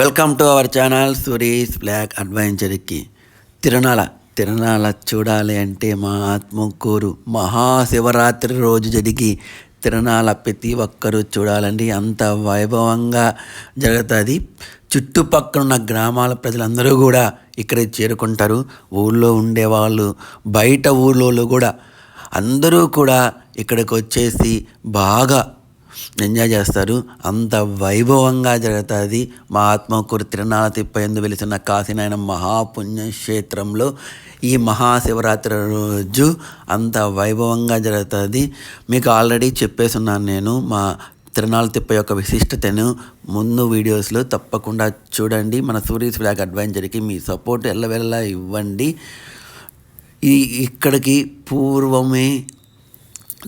Welcome to our channel Suresh block అడ్వెంచర్కి. తిరణాల చూడాలి అంటే మా ఆత్మకూరు మహాశివరాత్రి రోజు జరిగి తిరణాల ప్రతి ఒక్కరూ చూడాలండి. అంత వైభవంగా జరుగుతుంది. చుట్టుపక్కల ఉన్న గ్రామాల ప్రజలందరూ కూడా ఇక్కడికి చేరుకుంటారు. ఊళ్ళో ఉండేవాళ్ళు, బయట ఊళ్ళో కూడా అందరూ కూడా ఇక్కడికి వచ్చేసి బాగా ఎంజాయ్ చేస్తారు. అంత వైభవంగా జరుగుతుంది. మా ఆత్మకూరు తిరణాల తిప్పయందు వెలిసిన కాశీనాయన మహాపుణ్యక్షేత్రంలో ఈ మహాశివరాత్రి రోజు అంత వైభవంగా జరుగుతుంది. మీకు ఆల్రెడీ చెప్పేస్తున్నాను నేను మా తిరణాల తిప్ప యొక్క విశిష్టతను ముందు వీడియోస్లో తప్పకుండా చూడండి. మన సూరీస్ బ్లాక్ అడ్వెంచర్కి మీ సపోర్ట్ ఎల్లవెల్లా ఇవ్వండి. ఇక్కడికి పూర్వమే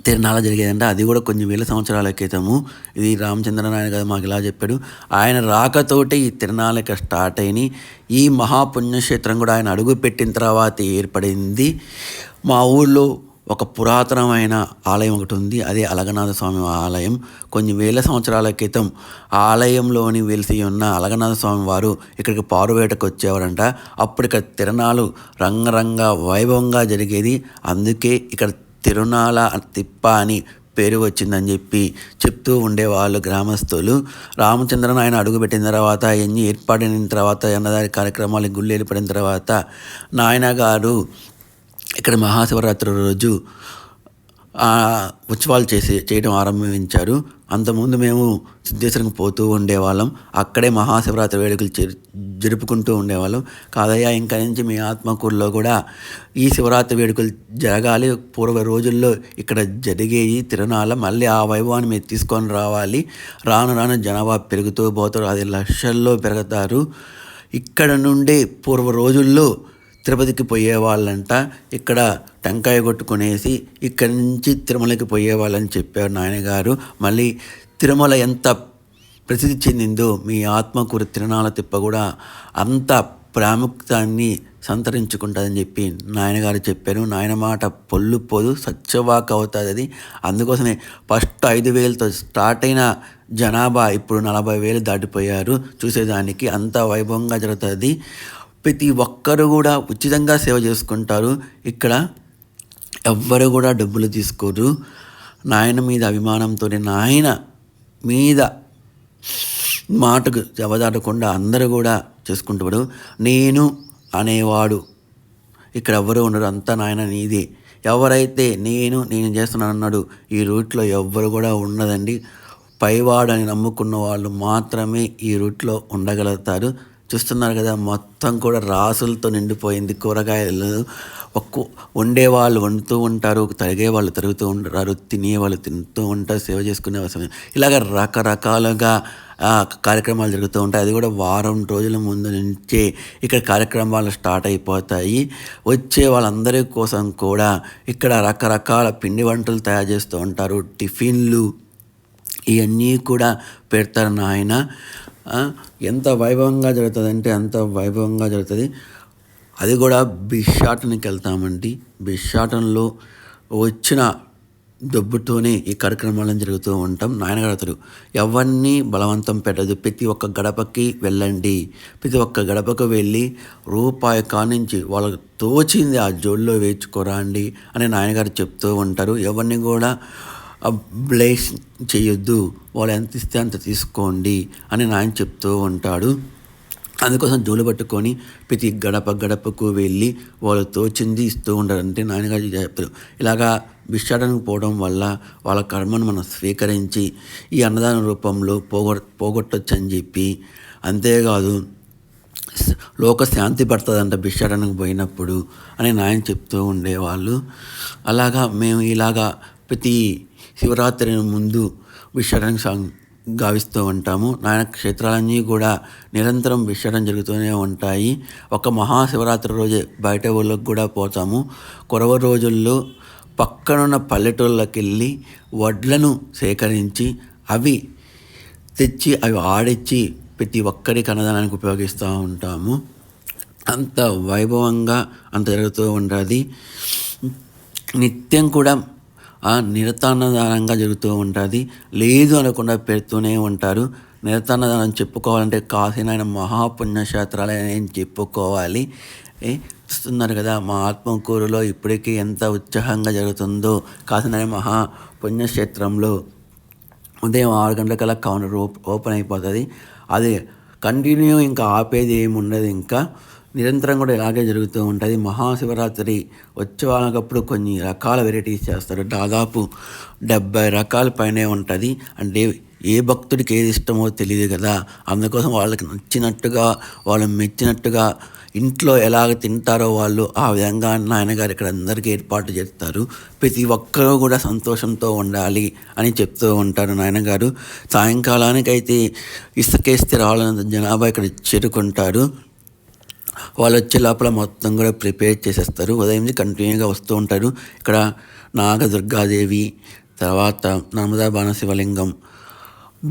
తిరణాల జరిగేదంటే అది కూడా కొన్ని వేల సంవత్సరాల క్రితము. ఇది రామచంద్రనారాయణ గారు మాకు ఇలా చెప్పాడు. ఆయన రాకతోటే ఈ తిరణాలు ఇక్కడ స్టార్ట్ అయినాయి. ఈ మహాపుణ్యక్షేత్రం కూడా ఆయన అడుగు పెట్టిన తర్వాత ఏర్పడింది. మా ఊళ్ళో ఒక పురాతనమైన ఆలయం ఒకటి ఉంది. అదే అలగనాథ స్వామి ఆలయం. కొన్ని వేల సంవత్సరాల క్రితం ఆలయంలోని వెలిసి ఉన్న అలగనాథ స్వామి వారు ఇక్కడికి పారువేటకు వచ్చేవారంట. అప్పుడు ఇక్కడ తిరణాలు రంగరంగ వైభవంగా జరిగేది. అందుకే ఇక్కడ తిరునాల తిప్ప అని పేరు వచ్చిందని చెప్తూ ఉండేవాళ్ళు గ్రామస్తులు. రామచంద్రన్ ఆయన అడుగుపెట్టిన తర్వాత ఎన్ని ఏర్పాటైన తర్వాత అన్నదాని కార్యక్రమాలు గుళ్ళు ఏర్పడిన తర్వాత నాయన గారు ఇక్కడ మహాశివరాత్రి రోజు ఉత్సవాలు చేయడం ఆరంభించారు. అంతకుముందు మేము సిద్ధేశ్వరంకి పోతూ ఉండేవాళ్ళం. అక్కడే మహాశివరాత్రి వేడుకలు జరుపుకుంటూ ఉండేవాళ్ళం. కాదయ్యా ఇంకా నుంచి మీ ఆత్మకూరులో కూడా ఈ శివరాత్రి వేడుకలు జరగాలి. పూర్వ రోజుల్లో ఇక్కడ జరిగేవి తిరణాల మళ్ళీ ఆ వైభవాన్ని మీరు తీసుకొని రావాలి. రాను రాను జనాభా పెరుగుతూ పోతారు. అది లక్షల్లో పెరుగుతారు. ఇక్కడ నుండి పూర్వ రోజుల్లో తిరుపతికి పోయేవాళ్ళంట. ఇక్కడ టెంకాయ కొట్టుకునేసి ఇక్కడి నుంచి తిరుమలకి పోయేవాళ్ళని చెప్పారు నాయనగారు. మళ్ళీ తిరుమల ఎంత ప్రసిద్ధి చెందిందో మీ ఆత్మకూరు తిరణాల తిప్ప కూడా అంత ప్రాముఖ్యాన్ని సంతరించుకుంటుందని చెప్పి నాయనగారు చెప్పారు. నాయన మాట పొల్లు పోదు, సత్యవాక్ అవుతుంది అది. అందుకోసమే ఫస్ట్ 5,000తో స్టార్ట్ అయిన జనాభా ఇప్పుడు 40,000 దాటిపోయారు చూసేదానికి. అంత వైభవంగా జరుగుతుంది. ప్రతి ఒక్కరు కూడా ఉచితంగా సేవ చేసుకుంటారు. ఇక్కడ ఎవ్వరు కూడా డబ్బులు తీసుకోరు. నాయన మీద అభిమానంతో నాయన మీద మాటకు జవదాటకుండా అందరూ కూడా చేసుకుంటాడు. నేను అనేవాడు ఇక్కడ ఎవ్వరు ఉండరు. అంతా నాయన నీదే. ఎవరైతే నేను చేస్తున్నాను అన్నాడు ఈ రూట్లో ఎవ్వరు కూడా ఉండదండి. పైవాడని నమ్ముకున్న వాళ్ళు మాత్రమే ఈ రూట్లో ఉండగలుగుతారు. చూస్తున్నారు కదా, మొత్తం కూడా రాసులతో నిండిపోయింది. కూరగాయలు వండేవాళ్ళు వండుతూ ఉంటారు, తరిగేవాళ్ళు తరుగుతూ ఉంటారు, తినేవాళ్ళు తింటూ ఉంటారు, సేవ చేసుకునే అవసరం. ఇలాగ రకరకాలుగా కార్యక్రమాలు జరుగుతూ ఉంటాయి. అది కూడా వారం రోజుల ముందు నుంచే ఇక్కడ కార్యక్రమాలు స్టార్ట్ అయిపోతాయి. వచ్చే వాళ్ళందరి కోసం కూడా ఇక్కడ రకరకాల పిండి వంటలు తయారు చేస్తూ ఉంటారు. టిఫిన్లు ఇవన్నీ కూడా పెడతారు నాయన. ఎంత వైభవంగా జరుగుతుంది అంటే అంత వైభవంగా జరుగుతుంది. అది కూడా భిక్షాటనకి వెళ్తామండి. భిక్షాటనలో వచ్చిన డబ్బుతోనే ఈ కార్యక్రమాలను జరుగుతూ ఉంటాం. నాయనగారు ఎవరిని బలవంతం పెట్టదు. ప్రతి ఒక్క గడపకి వెళ్ళండి. ప్రతి ఒక్క గడపకు వెళ్ళి రూపాయి కానించి వాళ్ళకి తోచింది ఆ జోల్లో వేయించుకోరండి అని నాయనగారు చెప్తూ ఉంటారు. ఎవరిని కూడా బ్లేస్ చేయొద్దు, వాళ్ళు ఎంత ఇస్తే అంత తీసుకోండి అని నాయన చెప్తూ ఉంటాడు. అందుకోసం జోలు పట్టుకొని ప్రతి గడపకు వెళ్ళి వాళ్ళు తోచింది ఇస్తూ ఉంటారు. అంటే నాయనగారు చెప్తారు. ఇలాగా భిక్షాటనకు పోవడం వల్ల వాళ్ళ కర్మను మనం స్వీకరించి ఈ అన్నదాన రూపంలో పోగొట్టచ్చు అని చెప్పి, అంతేకాదు లోక శాంతి పడుతుందంట భిక్షాటనకు పోయినప్పుడు అని నాయన చెప్తూ ఉండేవాళ్ళు. అలాగా మేము ఇలాగా ప్రతి శివరాత్రి ముందు భిక్షాటనకు గావిస్తూ ఉంటాము. నాయన క్షేత్రాలన్నీ కూడా నిరంతరం భిక్షాటన జరుగుతూనే ఉంటాయి. ఒక మహాశివరాత్రి రోజే బయట ఊళ్ళకి కూడా పోతాము. కొరవ రోజుల్లో పక్కనున్న పల్లెటూళ్ళకి వెళ్ళి వడ్లను సేకరించి అవి తెచ్చి అవి ఆడించి ప్రతి ఒక్కరికి అన్నదానానికి ఉపయోగిస్తూ ఉంటాము. అంత వైభవంగా అంత జరుగుతూ ఉంటుంది. నిత్యం కూడా నిరతాన్నదానంగా జరుగుతూ ఉంటుంది. లేదు అనకుండా పెడుతూనే ఉంటారు. నిరతన్నదనం చెప్పుకోవాలంటే కాశీనాయన మహాపుణ్యక్షేత్రాలే నేను చెప్పుకోవాలి. చూస్తున్నారు కదా మా ఆత్మకూరులో ఇప్పటికీ ఎంత ఉత్సాహంగా జరుగుతుందో. కాశీనాయన మహాపుణ్యక్షేత్రంలో ఉదయం 6 గంటలకల్లా కౌంటర్ ఓపెన్ అయిపోతుంది. అది కంటిన్యూ, ఇంకా ఆపేది ఏమి ఉండదు. ఇంకా నిరంతరం కూడా ఇలాగే జరుగుతూ ఉంటుంది. మహాశివరాత్రి ఉత్సవాలకప్పుడు కొన్ని రకాల వెరైటీస్ చేస్తారు. దాదాపు 70 రకాల పైనే ఉంటుంది. అంటే ఏ భక్తుడికి ఏది ఇష్టమో తెలియదు కదా, అందుకోసం వాళ్ళకి నచ్చినట్టుగా, వాళ్ళు మెచ్చినట్టుగా ఇంట్లో ఎలాగ తింటారో వాళ్ళు ఆ విధంగా నాయనగారు ఇక్కడ అందరికీ ఏర్పాటు చేస్తారు. ప్రతి ఒక్కరూ కూడా సంతోషంతో ఉండాలి అని చెప్తూ ఉంటారు నాయనగారు. సాయంకాలానికైతే ఇసుకేస్తే రావాలన్నంత జనాభా ఇక్కడ చేరుకుంటారు. వాళ్ళు వచ్చే లోపల మొత్తం కూడా ప్రిపేర్ చేసేస్తారు. ఉదయం కంటిన్యూగా వస్తూ ఉంటారు. ఇక్కడ నాగదుర్గాదేవి, తర్వాత నర్మదా బాణ శివలింగం,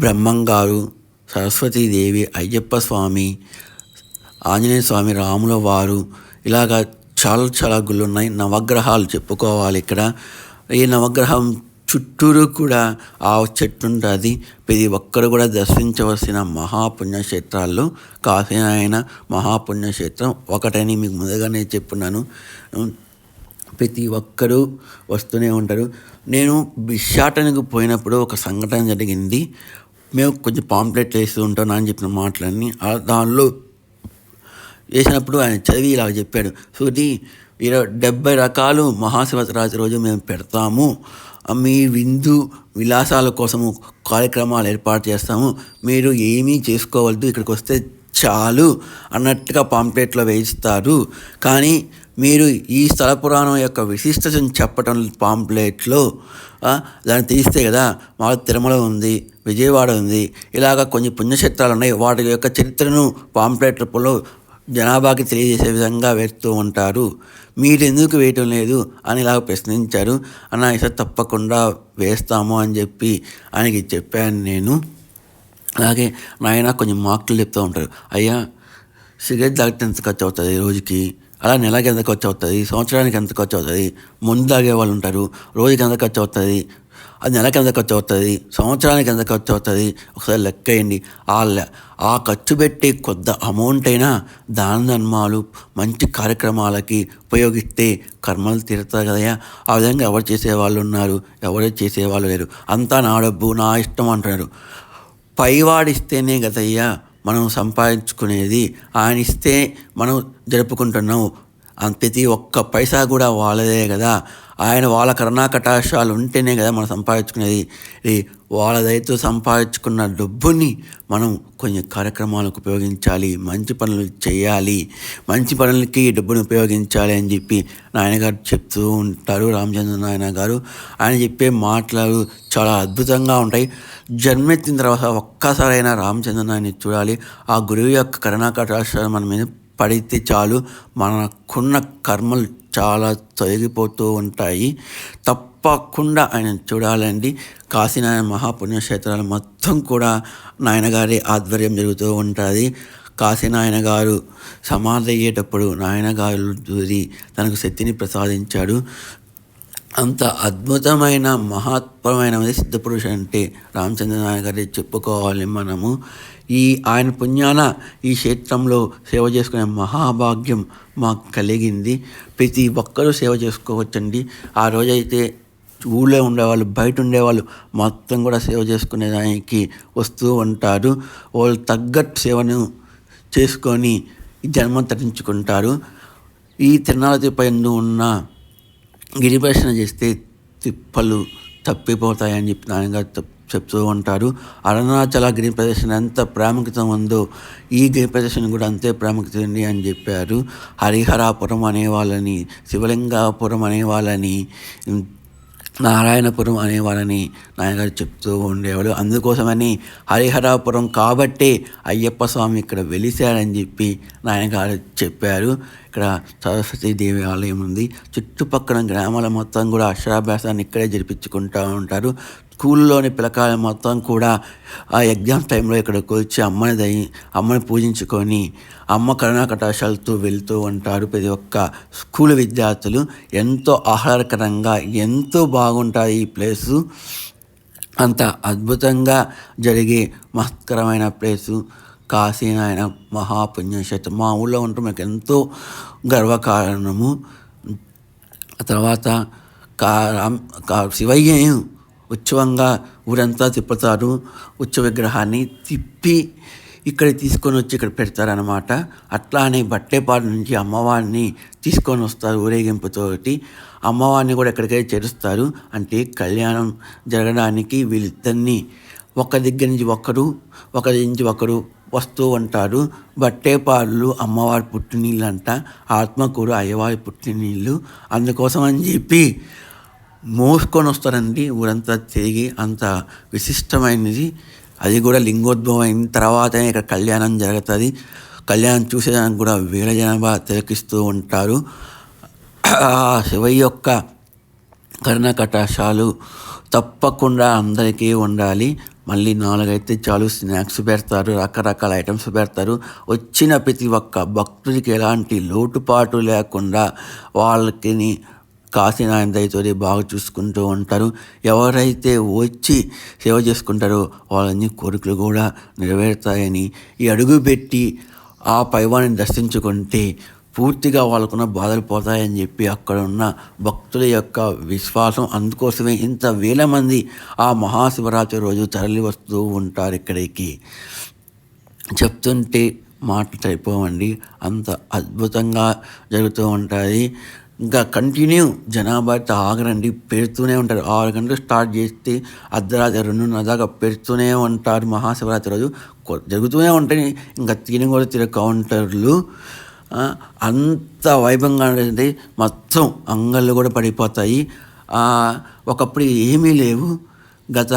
బ్రహ్మంగారు, సరస్వతీదేవి, అయ్యప్ప స్వామి, ఆంజనేయ స్వామి, రాముల వారు, ఇలాగా చాలా గుళ్ళు ఉన్నాయి. నవగ్రహాలు చెప్పుకోవాలి ఇక్కడ. ఈ నవగ్రహం చుట్టూరు కూడా ఆ చెట్టు ఉంటుంది. ప్రతి ఒక్కరు కూడా దర్శించవలసిన మహాపుణ్యక్షేత్రాల్లో కాశీనాయన మహాపుణ్యక్షేత్రం ఒకటని మీకు ముందుగానే చెప్పున్నాను. ప్రతి ఒక్కరూ వస్తూనే ఉంటారు. నేను భిక్షాటనకు పోయినప్పుడు ఒక సంఘటన జరిగింది. మేము కొంచెం పాంప్లెట్లు వేస్తూ ఉంటాం అని చెప్పిన మాటలన్నీ దానిలో వేసినప్పుడు ఆయన చదివి ఇలా చెప్పాడు, సూటి 70 రకాలు మహాశివరాత్రి రోజు మేము పెడతాము, మీ విందు విలాసాల కోసము కార్యక్రమాలు ఏర్పాటు చేస్తాము, మీరు ఏమీ చేసుకోవద్దు, ఇక్కడికి వస్తే చాలు అన్నట్టుగా పాంప్లెట్లో వేయిస్తారు. కానీ మీరు ఈ స్థల పురాణం యొక్క విశిష్టతను చెప్పటం పాంప్లెట్లో దాన్ని తీస్తే కదా, మా తిరుమల ఉంది, విజయవాడ ఉంది, ఇలాగ కొన్ని పుణ్యక్షేత్రాలు ఉన్నాయి, వాటి యొక్క చరిత్రను పాంప్లెట్లో జనాభాకి తెలియజేసే విధంగా వేస్తూ ఉంటారు, మీరు ఎందుకు వేయటం లేదు అని ఇలా ప్రశ్నించారు. అన్న ఈసారి తప్పకుండా వేస్తాము అని చెప్పి ఆయనకి చెప్పాను నేను. అలాగే నాయన కొంచెం మార్కులు చెప్తూ ఉంటారు, అయ్యా సిగరెట్ తాగితే ఎంత ఖర్చు అవుతుంది రోజుకి, అలా నెలకి ఎంత ఖర్చు అవుతుంది, సంవత్సరానికి ఎంత ఖర్చు అవుతుంది, ముందు తాగే వాళ్ళు ఉంటారు, రోజుకి ఎంత ఖర్చు అవుతుంది, అది నెలకి ఎంత ఖర్చు అవుతుంది, సంవత్సరానికి ఎంత ఖర్చు అవుతుంది, ఒకసారి లెక్క వేయండి. ఆ ఖర్చు పెట్టే కొద్ది అమౌంట్ అయినా దాన ధర్మాలు మంచి కార్యక్రమాలకి ఉపయోగిస్తే కర్మలు తీరుతాయి కదయ్యా. ఆ విధంగా ఎవరు చేసేవాళ్ళు ఉన్నారు, ఎవరు చేసేవాళ్ళు లేరు. అంతా నా డబ్బు నా ఇష్టం అంటున్నారు. పైవాడిస్తేనే కదయ్యా మనం సంపాదించుకునేది, ఆయన ఇస్తే మనం జరుపుకుంటున్నాం. ప్రతి ఒక్క పైసా కూడా వాళ్ళదే కదా, వాళ్ళ కరుణాకటాక్షాలు ఉంటేనే కదా మనం సంపాదించుకునేది. వాళ్ళదైతే సంపాదించుకున్న డబ్బుని మనం కొన్ని కార్యక్రమాలకు ఉపయోగించాలి, మంచి పనులు చేయాలి, మంచి పనులకి డబ్బును ఉపయోగించాలి అని చెప్పి నాయనగారు చెప్తూ ఉంటారు. రామచంద్ర నాయన గారు ఆయన చెప్పే మాటలు చాలా అద్భుతంగా ఉంటాయి. జన్మెత్తిన తర్వాత ఒక్కసారైనా రామచంద్ర నాయన్ని చూడాలి. ఆ గురువు యొక్క కరుణాకటాక్షాలు మన మీద పడితే చాలు, మనకున్న కర్మలు చాలా తొలగిపోతూ ఉంటాయి. తప్పకుండా ఆయన చూడాలండి. కాశీనాయన మహాపుణ్యక్షేత్రాలు మొత్తం కూడా నాయనగారి ఆధ్వర్యం జరుగుతూ ఉంటుంది. కాశీనాయన గారు సమాధి అయ్యేటప్పుడు నాయనగారు దూరి తనకు శక్తిని ప్రసాదించాడు. అంత అద్భుతమైన మహత్వమైనది సిద్ధపురుష అంటే రామచంద్ర నాయన గారి చెప్పుకోవాలి మనము. ఆయన పుణ్యాన ఈ క్షేత్రంలో సేవ చేసుకునే మహాభాగ్యం మాకు కలిగింది. ప్రతి ఒక్కరూ సేవ చేసుకోవచ్చండి. ఆ రోజైతే ఊళ్ళో ఉండేవాళ్ళు, బయట ఉండేవాళ్ళు మొత్తం కూడా సేవ చేసుకునే దానికి వస్తూ ఉంటారు. వాళ్ళు తగ్గట్టు సేవను చేసుకొని జన్మ తరించుకుంటారు. ఈ తిరునాళ్ళ పైన ఉన్న గిరిప్రదక్షిణ చేస్తే తిప్పలు తప్పిపోతాయని చెప్పి నాయనగారు చెప్తూ ఉంటారు. అరుణాచల గిరి ప్రదర్శన ఎంత ప్రాముఖ్యత ఉందో ఈ గిరి ప్రదర్శన కూడా అంతే ప్రాముఖ్యత ఉంది అని చెప్పారు. హరిహరాపురం అనేవాళ్ళని, శివలింగాపురం అనేవాళ్ళని, నారాయణపురం అనేవాళ్ళని నాయనగారు చెప్తూ ఉండేవాడు. అందుకోసమని హరిహరాపురం కాబట్టే అయ్యప్ప స్వామి ఇక్కడ వెలిశాడని చెప్పి నాయనగారు చెప్పారు. ఇక్కడ సరస్వతీదేవి ఆలయం ఉంది. చుట్టుపక్కల గ్రామాల మొత్తం కూడా అక్షరాభ్యాసాన్ని ఇక్కడే జరిపించుకుంటూ ఉంటారు. స్కూల్లోని పిల్లకాయలు మొత్తం కూడా ఆ ఎగ్జామ్ టైంలో ఇక్కడికి వచ్చి అమ్మని పూజించుకొని అమ్మ కరుణాకటాక్షాలతో వెళ్తూ ఉంటారు. ప్రతి ఒక్క స్కూల్ విద్యార్థులు ఎంతో ఆహ్లాదకరంగా ఎంతో బాగుంటాయి ఈ ప్లేసు. అంత అద్భుతంగా జరిగే మహత్తరమైన ప్లేసు కాశీనాయన మహాపుణ్యక్షేత్రం. మా ఊళ్ళో ఉంటే మాకు ఎంతో గర్వకారణము. తర్వాత కా శివయ్య ఉత్సవంగా ఊరంతా తిప్పుతారు. ఉత్సవ విగ్రహాన్ని తిప్పి ఇక్కడ తీసుకొని వచ్చి ఇక్కడ పెడతారనమాట. అట్లానే బట్టేపాడు నుంచి అమ్మవారిని తీసుకొని వస్తారు ఊరేగింపుతోటి. అమ్మవారిని కూడా ఎక్కడికైతే చేరుస్తారు. అంటే కళ్యాణం జరగడానికి వీళ్ళిద్దరినీ ఒక దగ్గర నుంచి ఒకరు వస్తూ ఉంటారు. బట్టేపాళ్ళు అమ్మవారి పుట్టినీళ్ళు అంట, ఆత్మకూరు అయ్యవారి పుట్టినీళ్ళు. అందుకోసం అని చెప్పి మోసుకొని వస్తారండి ఊరంతా తిరిగి. అంత విశిష్టమైనది. అది కూడా లింగోద్భవం అయిన తర్వాతనే ఇక్కడ కళ్యాణం జరుగుతుంది. కళ్యాణం చూసేదానికి కూడా వేల జనాభా తిలకిస్తూ ఉంటారు. శివయ్య యొక్క కరుణ కటాక్షాలు తప్పకుండా అందరికీ ఉండాలి. మళ్ళీ 4 అయితే చాలు, స్నాక్స్ పెడతారు, రకరకాల ఐటమ్స్ పెడతారు. వచ్చిన ప్రతి ఒక్క భక్తుడికి ఎలాంటి లోటుపాటు లేకుండా వాళ్ళకి కాశీనాయన దయతో బాగా చూసుకుంటూ ఉంటారు. ఎవరైతే వచ్చి సేవ చేసుకుంటారో వాళ్ళని కోరికలు కూడా నెరవేరుతాయని, ఈ అడుగు పెట్టి ఆ పైవాన్ని దర్శించుకుంటే పూర్తిగా వాళ్ళకున్న బాధలు పోతాయని చెప్పి అక్కడ ఉన్న భక్తుల యొక్క విశ్వాసం. అందుకోసమే ఇంత వేల మంది ఆ మహాశివరాత్రి రోజు తరలి వస్తూ ఉంటారు ఇక్కడికి. చెప్తుంటే మాటలు సరిపోవండి, అంత అద్భుతంగా జరుగుతూ ఉంటుంది. ఇంకా కంటిన్యూ జనాభా ఆగరండి, పెడుతూనే ఉంటారు. 6 గంటలు స్టార్ట్ చేస్తే అర్ధరాత్రి 2:30 దాకా పెడుతూనే ఉంటారు. మహాశివరాత్రి రోజు జరుగుతూనే ఉంటాయి. ఇంకా తిరిగి కౌంటర్లు అంత వైభవంగా ఉంటుంది. మొత్తం అంగళ్ళు కూడా పడిపోతాయి. ఒకప్పుడు ఏమీ లేవు. గత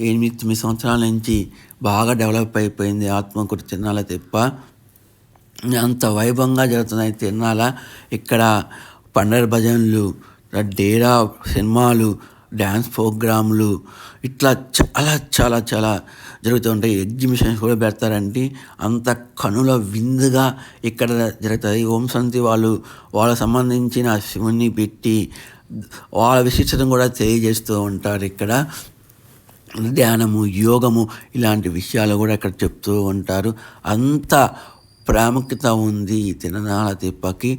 8-9 సంవత్సరాల నుంచి బాగా డెవలప్ అయిపోయింది ఆత్మకూరు తిరునాళ్ళ తిప్ప. అంత వైభవంగా జరుగుతున్నాయి తిరునాళ్ళ. ఇక్కడ పండగ భజనలు, డేరా సినిమాలు, డ్యాన్స్ ప్రోగ్రాంలు ఇట్లా చాలా చాలా జరుగుతూ ఉంటాయి. ఎగ్జిబిషన్స్ కూడా పెడతారండి. అంత కనుల విందుగా ఇక్కడ జరుగుతుంది. ఓం శాంతి వాళ్ళకు సంబంధించిన శివుని పెట్టి వాళ్ళ విశిష్టతను కూడా తెలియజేస్తూ ఉంటారు. ఇక్కడ ధ్యానము, యోగము ఇలాంటి విషయాలు కూడా ఇక్కడ చెప్తూ ఉంటారు. అంత ప్రాముఖ్యత ఉంది ఈ తిరునాళ్ళ తిప్పకి.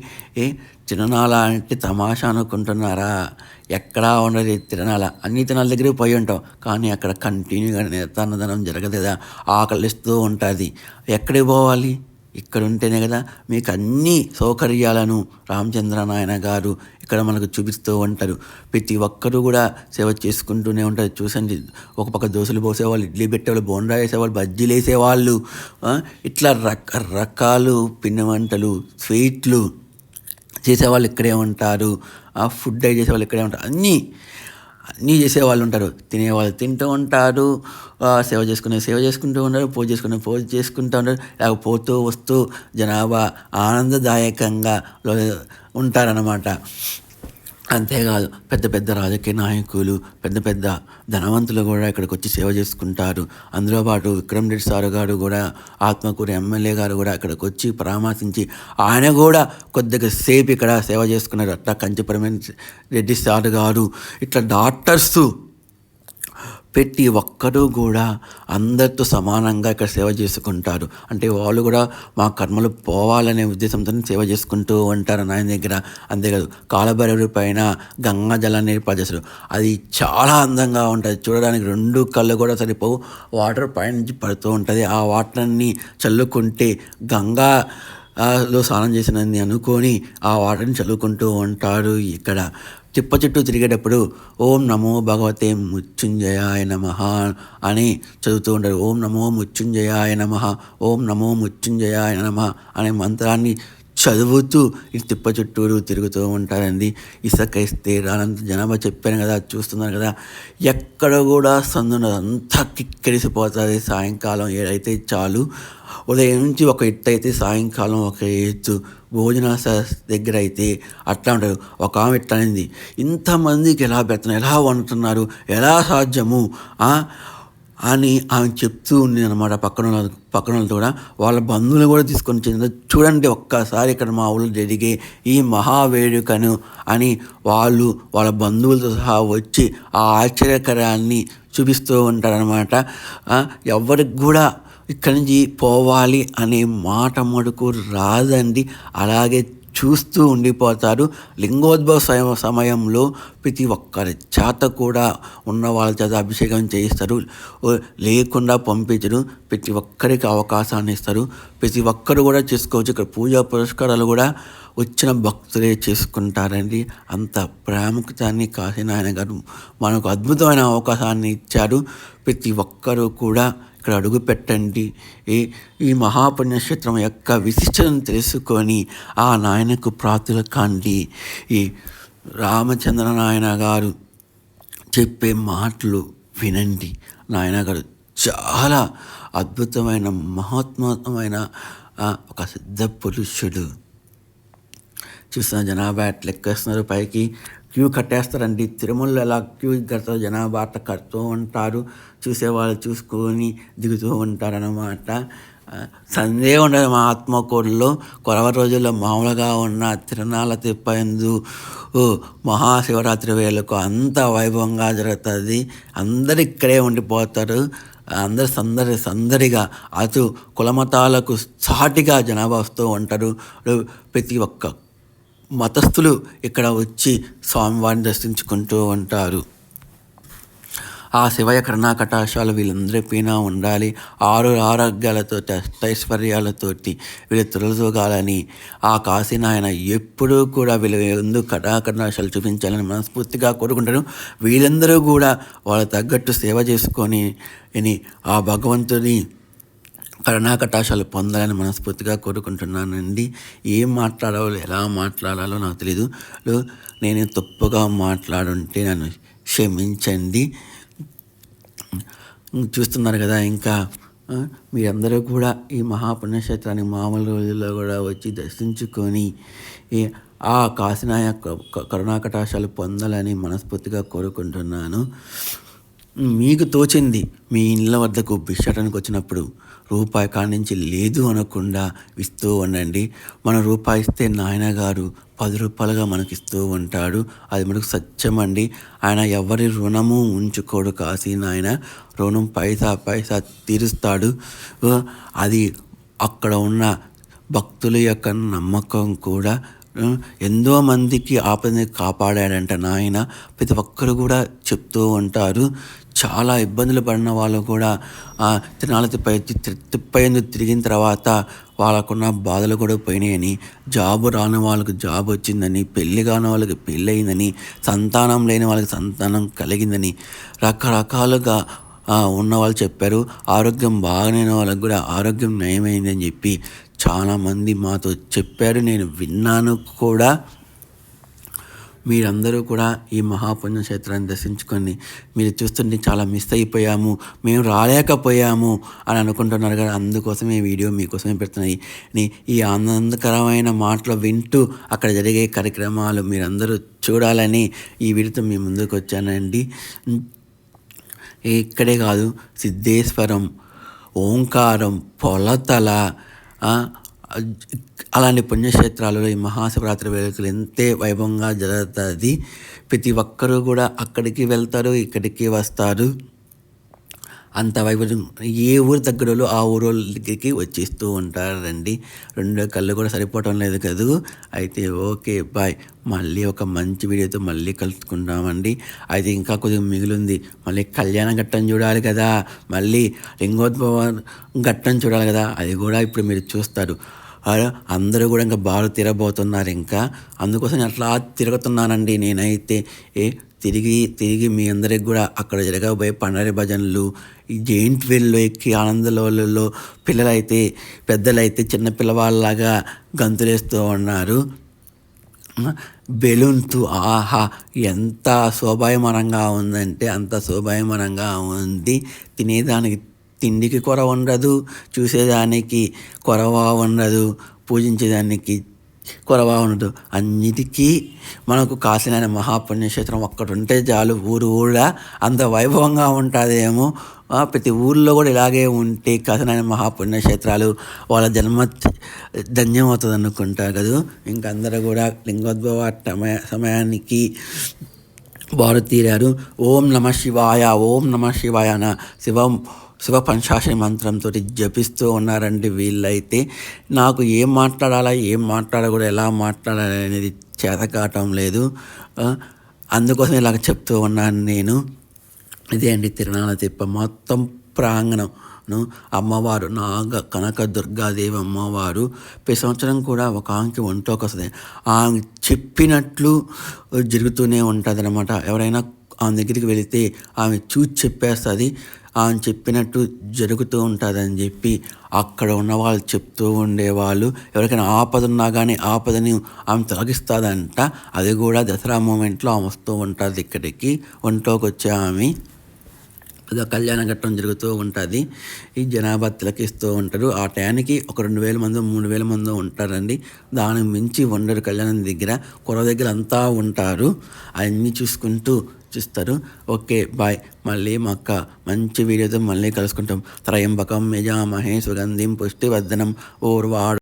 తిరునాళ్ళ అంటే తమాషా అనుకుంటున్నారా? ఎక్కడా ఉండదు తిరునాళ్ళ. అన్ని తిరునాళ్ళ దగ్గరే పోయి ఉంటాం, కానీ అక్కడ కంటిన్యూగా నిరతన్నదనం జరగదు కదా, ఆకలిస్తూ ఉంటుంది. ఎక్కడికి పోవాలి? ఇక్కడ ఉంటేనే కదా మీకు అన్ని సౌకర్యాలను రామచంద్ర నాయన గారు ఇక్కడ మనకు చూపిస్తూ ఉంటారు. ప్రతి ఒక్కరూ కూడా సేవ చేసుకుంటూనే ఉంటారు. చూసండి, ఒక పక్క దోశలు పోసేవాళ్ళు, ఇడ్లీ పెట్టేవాళ్ళు, బోండా వేసేవాళ్ళు, బజ్జీలు వేసేవాళ్ళు, ఇట్లా రకరకాలు పిండి వంటలు, స్వీట్లు చేసేవాళ్ళు ఇక్కడే ఉంటారు. ఫుడ్ డై చేసేవాళ్ళు ఇక్కడే ఉంటారు. అన్నీ చేసేవాళ్ళు ఉంటారు. తినేవాళ్ళు తింటూ ఉంటారు, సేవ చేసుకుంటూ ఉంటారు, పూజ చేసుకుంటూ ఉంటారు. ఇలా పోతూ వస్తూ జనాభా ఆనందదాయకంగా ఉంటారన్నమాట. అంతేకాదు, పెద్ద పెద్ద రాజకీయ నాయకులు, పెద్ద ధనవంతులు కూడా ఇక్కడికి వచ్చి సేవ చేసుకుంటారు. అందులో పాటు విక్రమ్ రెడ్డి సార్ గారు కూడా, ఆత్మకూరు ఎమ్మెల్యే గారు కూడా ఇక్కడికి వచ్చి పరామర్శించి ఆయన కూడా కొద్దిగా సేపు ఇక్కడ సేవ చేసుకున్నారు. అట్లా కంచిపరమైన రెడ్డి సార్ గారు, ఇట్లా డాక్టర్స్ ప్రతి ఒక్కరూ కూడా అందరితో సమానంగా ఇక్కడ సేవ చేసుకుంటారు. అంటే వాళ్ళు కూడా మా కర్మలు పోవాలనే ఉద్దేశంతో సేవ చేసుకుంటూ ఉంటారు నాయన దగ్గర. అంతేకాదు, కాలభైరవుడి పైన గంగా జలాన్ని ఏర్పాటు. అది చాలా అందంగా ఉంటుంది చూడడానికి. 2 కళ్ళు కూడా సరిపోవు. వాటర్ పైనుంచి పడుతూ ఉంటుంది. ఆ వాటర్ని చల్లుకుంటే గంగాలో స్నానం చేసినని అనుకొని ఆ వాటర్ని చల్లుకుంటూ ఉంటారు. ఇక్కడ తిప్ప చుట్టూ తిరిగేటప్పుడు ఓం నమో భగవతే మృత్యుంజయాయ నమః అని చదువుతూ ఉంటారు. ఓం నమో మృత్యుంజయాయ నమః, ఓం నమో మృత్యుంజయాయ నమః అనే మంత్రాన్ని చదువుతూ ఈ తిప్ప చుట్టూరు తిరుగుతూ ఉంటారండి. ఇసుక ఇస్తే రానంత జనాభా చెప్పాను కదా, చూస్తున్నారు కదా, ఎక్కడ కూడా సందుండదు. అంతా కిక్కిరిసిపోతుంది. సాయంకాలం 7 అయితే చాలు. ఉదయం నుంచి ఒక ఎత్తు అయితే సాయంకాలం ఒక ఎత్తు. భోజన దగ్గర అయితే అట్లా ఉంటారు. ఒక ఆమె ఎట్లా అయింది, ఇంతమందికి ఎలా పెడుతున్నారు, ఎలా వండుతున్నారు, ఎలా సాధ్యము? అని ఆమె చెప్తూ ఉంది అనమాట. పక్కనోళ్ళతో కూడా వాళ్ళ బంధువులు కూడా తీసుకొని చూడండి ఒక్కసారి ఇక్కడ మా ఊళ్ళో జరిగే ఈ మహావేడుకను అని వాళ్ళు వాళ్ళ బంధువులతో సహా వచ్చి ఆ ఆశ్చర్యకరాన్ని చూపిస్తూ ఉంటారనమాట. ఎవరికి కూడా ఇక్కడి నుంచి పోవాలి అనే మాట మటుకు రాదండి. అలాగే చూస్తూ ఉండిపోతారు. లింగోద్భవ సమయంలో ప్రతి ఒక్కరి చేత కూడా ఉన్న వాళ్ళ చేత అభిషేకం చేయిస్తారు. లేకుండా పంపించరు. ప్రతి ఒక్కరికి అవకాశాన్ని ఇస్తారు. ప్రతి ఒక్కరు కూడా చేసుకోవచ్చు. ఇక్కడ పూజా పురస్కారాలు కూడా వచ్చిన భక్తులే చేసుకుంటారండి. అంత ప్రాముఖ్యతాన్ని కాశీనారాయణ గారు మనకు అద్భుతమైన అవకాశాన్ని ఇచ్చారు. ప్రతి ఒక్కరూ కూడా ఇక్కడ అడుగు పెట్టండి. ఈ మహాపుణ్యక్షేత్రం యొక్క విశిష్టతను తెలుసుకొని ఆ నాయనకు ప్రార్థన కాండి. ఈ రామచంద్ర నాయన గారు చెప్పే మాటలు వినండి. నాయన గారు చాలా అద్భుతమైన మహోత్మతమైన ఒక సిద్ధ పురుషుడు. చూసిన జనాభా ఎట్లా ఎక్కేస్తున్నారు, పైకి క్యూ కట్టేస్తారండి. తిరుమలలో ఎలా క్యూ కడతారు, జనాభా అట్లా కడుతూ ఉంటారు. చూసేవాళ్ళు చూసుకొని దిగుతూ ఉంటారన్నమాట. సందేహం ఉండదు. మా ఆత్మకూరులో కొరవ రోజుల్లో మామూలుగా ఉన్న తిరునాళ్ళ తిప్పయందు మహాశివరాత్రి వేళకు అంత వైభవంగా జరుగుతుంది. అందరు ఇక్కడే ఉండిపోతారు. అందరు సందడిగా అటు కులమతాలకు సాటిగా జనాభా వస్తూ ఉంటారు. ప్రతి ఒక్క మతస్థులు ఇక్కడ వచ్చి స్వామివారిని దర్శించుకుంటూ ఉంటారు. ఆ శివయ్య కరుణాకటాక్షాలు వీళ్ళందరిపైన ఉండాలి. ఆరోగ్యాలతో ఐశ్వర్యాలతోటి వీళ్ళు తొలతూగాలని ఆ కాశీనాయన ఎప్పుడూ కూడా వీళ్ళ ఎందుకు కటాకటాక్షాలు చూపించాలని మనస్ఫూర్తిగా కోరుకుంటారు. వీళ్ళందరూ కూడా వాళ్ళ తగ్గట్టు సేవ చేసుకొని ఆ భగవంతుని కరుణాకటాక్షాలు పొందాలని మనస్ఫూర్తిగా కోరుకుంటున్నానండి. ఏం మాట్లాడాలో ఎలా మాట్లాడాలో నాకు తెలీదు. నేను తప్పుగా మాట్లాడుంటే నన్ను క్షమించండి. చూస్తున్నారు కదా, ఇంకా మీరందరూ కూడా ఈ మహాపుణ్యక్షేత్రాన్ని మామూలు రోజుల్లో కూడా వచ్చి దర్శించుకొని ఆ కాశీనాయ కరుణాకటాక్షాలు పొందాలని మనస్ఫూర్తిగా కోరుకుంటున్నాను. మీకు తోచింది మీ ఇళ్ళ వద్దకు భిక్షాటానికి వచ్చినప్పుడు రూపాయి కాడి నుంచి లేదు అనకుండా ఇస్తూ ఉండండి. మన రూపాయి ఇస్తే నాయన గారు 10 రూపాయలుగా మనకిస్తూ ఉంటాడు. అది మనకు సత్యం అండి. ఆయన ఎవరి రుణము ఉంచుకోడు. కాశీనాయన రుణం పైసా తీరుస్తాడు. అది అక్కడ ఉన్న భక్తుల యొక్క నమ్మకం కూడా. ఎంతో మందికి ఆపదని కాపాడాడంట నాయన. ప్రతి ఒక్కరు కూడా చెప్తూ ఉంటారు. చాలా ఇబ్బందులు పడిన వాళ్ళు కూడా తిరునాళ్ళ తిప్పయందు తిరిగిన తర్వాత వాళ్ళకున్న బాధలు కూడా పోయినాయని, జాబు రాని వాళ్ళకి జాబ్ వచ్చిందని, పెళ్ళి కాని వాళ్ళకి పెళ్ళి అయిందని, సంతానం లేని వాళ్ళకి సంతానం కలిగిందని రకరకాలుగా ఉన్నవాళ్ళు చెప్పారు. ఆరోగ్యం బాగాలేని వాళ్ళకి కూడా ఆరోగ్యం నయమైందని చెప్పి చాలామంది మాతో చెప్పారు. నేను విన్నాను కూడా. మీరందరూ కూడా ఈ మహాపుణ్యక్షేత్రాన్ని దర్శించుకొని మీరు చూస్తుంటే చాలా మిస్ అయిపోయాము, మేము రాలేకపోయాము అని అనుకుంటున్నారు కదా. అందుకోసం ఈ వీడియో మీకోసమే పెడుతున్నాయి. ఈ ఆనందకరమైన మాటలు వింటూ అక్కడ జరిగే కార్యక్రమాలు మీరందరూ చూడాలని ఈ వీడియోతో మీ ముందుకు వచ్చానండి. ఇక్కడే కాదు, సిద్ధేశ్వరం, ఓంకారం, పొలతల అలాంటి పుణ్యక్షేత్రాలలో ఈ మహాశివరాత్రి వేడుకలు ఎంతే వైభవంగా జరుగుతుంది. ప్రతి ఒక్కరూ కూడా అక్కడికి వెళ్తారు, ఇక్కడికి వస్తారు. అంత వైభవం ఏ ఊరు దగ్గరలో ఆ ఊరు దగ్గరికి వచ్చేస్తూ ఉంటారండి. 2 కళ్ళు కూడా సరిపోవటం లేదు కదా. అయితే ఓకే, బాయ్. మళ్ళీ ఒక మంచి వీడియోతో మళ్ళీ కలుసుకుంటామండి. అయితే ఇంకా కొద్దిగా మిగిలింది. మళ్ళీ కళ్యాణ ఘట్టం చూడాలి కదా, మళ్ళీ లింగోద్భవ ఘట్టం చూడాలి కదా. అది కూడా ఇప్పుడు మీరు చూస్తారు. అందరూ కూడా ఇంకా బాగా తిరగబోతున్నారు. ఇంకా అందుకోసం అట్లా తిరుగుతున్నానండి నేనైతే. తిరిగి మీ అందరికి కూడా అక్కడ జరగబోయే పండరి భజనలు, ఈ జెయింట్ వీల్లో ఎక్కి ఆనందలో పిల్లలైతే పెద్దలైతే చిన్న పిల్లవాళ్ళలాగా గంతులేస్తూ ఉన్నారు. బెలూన్తో ఆహా ఎంత శోభాయమానంగా ఉందంటే అంత శోభాయమానంగా ఉంది. తినేదానికి తిండికి కొరవ ఉండదు, చూసేదానికి కొరవ ఉండదు, పూజించేదానికి కొరవ ఉండదు. అన్నిటికీ మనకు కాశీనాయన మహాపుణ్యక్షేత్రం ఒక్కటి ఉంటే చాలు, ఊరు ఊళ్ళో అంత వైభవంగా ఉంటుందేమో. ప్రతి ఊళ్ళో కూడా ఇలాగే ఉంటే కాశీనాయన మహాపుణ్యక్షేత్రాలు వాళ్ళ జన్మ ధన్యమవుతుంది అనుకుంటారు కదా. ఇంకందరూ కూడా లింగోద్భవ సమయానికి వారు తీరారు. ఓం నమ శివాయ, ఓం నమ శివాయ అన్న శివ పంచాక్షరి మంత్రంతో జపిస్తూ ఉన్నారండి వీళ్ళైతే. నాకు ఏం మాట్లాడాలా, ఏం మాట్లాడకూడదు, ఎలా మాట్లాడాలి అనేది చేత కావటం లేదు. అందుకోసం ఇలాగ చెప్తూ ఉన్నాను నేను. ఇదే అండి తిరునాళ్ళ తిప్ప మొత్తం ప్రాంగణం. అమ్మవారు కనక దుర్గాదేవి అమ్మవారు ప్రతి సంవత్సరం కూడా ఒక ఆమెకి ఒంట్లోకి వస్తుంది. ఆమె చెప్పినట్లు జరుగుతూనే ఉంటుంది అనమాట. ఎవరైనా ఆమె దగ్గరికి వెళితే ఆమె చూసి చెప్పేస్తుంది, ఆమె చెప్పినట్టు జరుగుతూ ఉంటుందని చెప్పి అక్కడ ఉన్న వాళ్ళు చెప్తూ ఉండేవాళ్ళు. ఎవరికైనా ఆపద ఉన్నా కానీ ఆపదని ఆమె తొలగిస్తుందంట. అది కూడా దసరా మూమెంట్లో ఆమె వస్తూ ఉంటుంది ఇక్కడికి ఒంట్లోకి వచ్చే ఆమె. అదో కళ్యాణ ఘట్టం జరుగుతూ ఉంటుంది. ఈ జనాభా తిలకిస్తూ ఉంటారు. ఆ టయానికి ఒక 2,000 మంది 3,000 మంది ఉంటారండి. దానికి మించి ఉండరు. కళ్యాణం దగ్గర కొర దగ్గర అంతా ఉంటారు. అవన్నీ చూస్తారు. Okay bye. మళ్ళీ మంచి వీడియోతో మళ్ళీ కలుసుకుంటాం. త్రయంబకం యజామహే సుగంధిం పుష్టివర్ధనం ఓర్వాడు